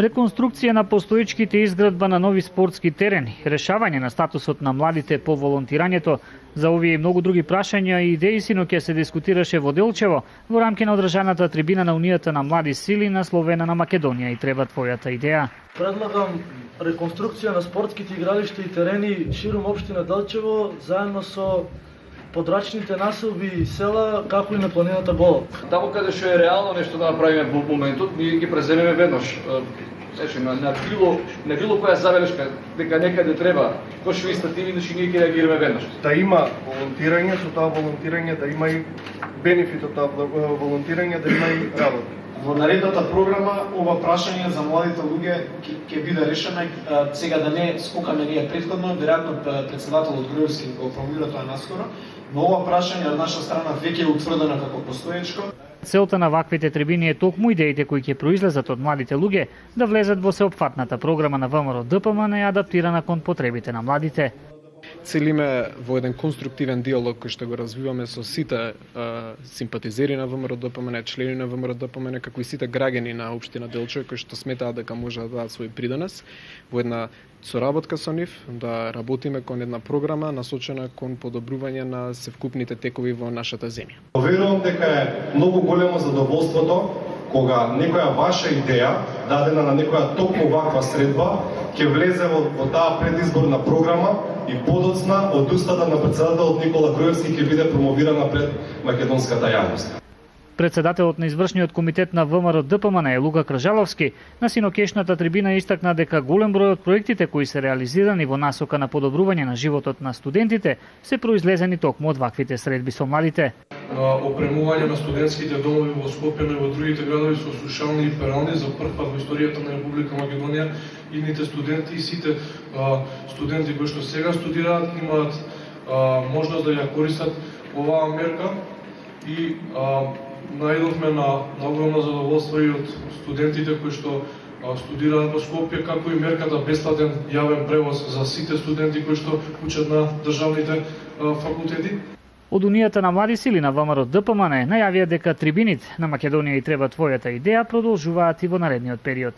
Реконструкција на постоечките и изградба на нови спортски терени, решавање на статусот на младите по волонтирањето, за овие и многу други прашања и идеи синоќа се дискутираше во Делчево во рамки на одржаната трибина на Унијата на млади сили насловена на Македонија и треба твојата идеја. Предлагам реконструкција на спортските игралишта и терени ширум општина Делчево заедно со подрачните населби и села, како и на планината Болот. Таму каде што е реално нешто да направиме во моментот, ние ги преземеме веднаш. Значи, на било која забелешка дека некаде треба кошови стативи, значи ние ќе реагираме веднаш. Да има волонтирање, со тоа волонтирање да има и бенефит од тоа волонтирање, да има и работа. Во наредната програма ова прашање за младите луѓе ќе биде решено. Сега да не скокаме ние претходно, веројатно претседателот Груевски го формулира тоа наскоро, но ова прашање од наша страна веќе е утврдено како постоечко. Целта на ваквите трибини е токму идеите кои ќе произлезат од младите луѓе да влезат во сеопфатната програма на ВМРО-ДПМН и адаптирана кон потребите на младите. Целиме во еден конструктивен диалог кој што го развиваме со сите симпатизери на ВМРО-ДПМН, члени на ВМРО-ДПМН, како и сите граѓани на општина Делчево кои што сметаат дека може да дадат свој придонес во една соработка со нив, да работиме кон една програма насочена кон подобрување на севкупните текови во нашата земја. Верувам дека е многу големо задоволството кога некоја ваша идеја, дадена на некоја токму ваква средба, ќе влезе во таа предизборна програма и подоцна од устата на претседателот Никола Груевски ќе биде промовирана пред македонската јавност. Председателот на извршниот комитет на ВМРО-ДПМН е Лука Кржаловски на синокешната трибина истакна дека голем број од проектите кои се реализирани во насока на подобрување на животот на студентите се произлезени токму од ваквите средби со младите. Опремување на студентските домови во Скопје и во другите градови со сушални и перални за прв пат во историјата на Република Македонија. Идните студенти и сите студенти кои што сега студираат имаат можност да ја користат оваа мерка и најдовме на огромно задоволство и од студентите кои што студираат во Скопје, како и мерката бесплатен јавен превоз за сите студенти кои што учат на државните факултети. Од Унијата на млади сили на ВМРО-ДПМН најавија дека трибините на Македонија и треба твојата идеја продолжуваат и во наредниот период.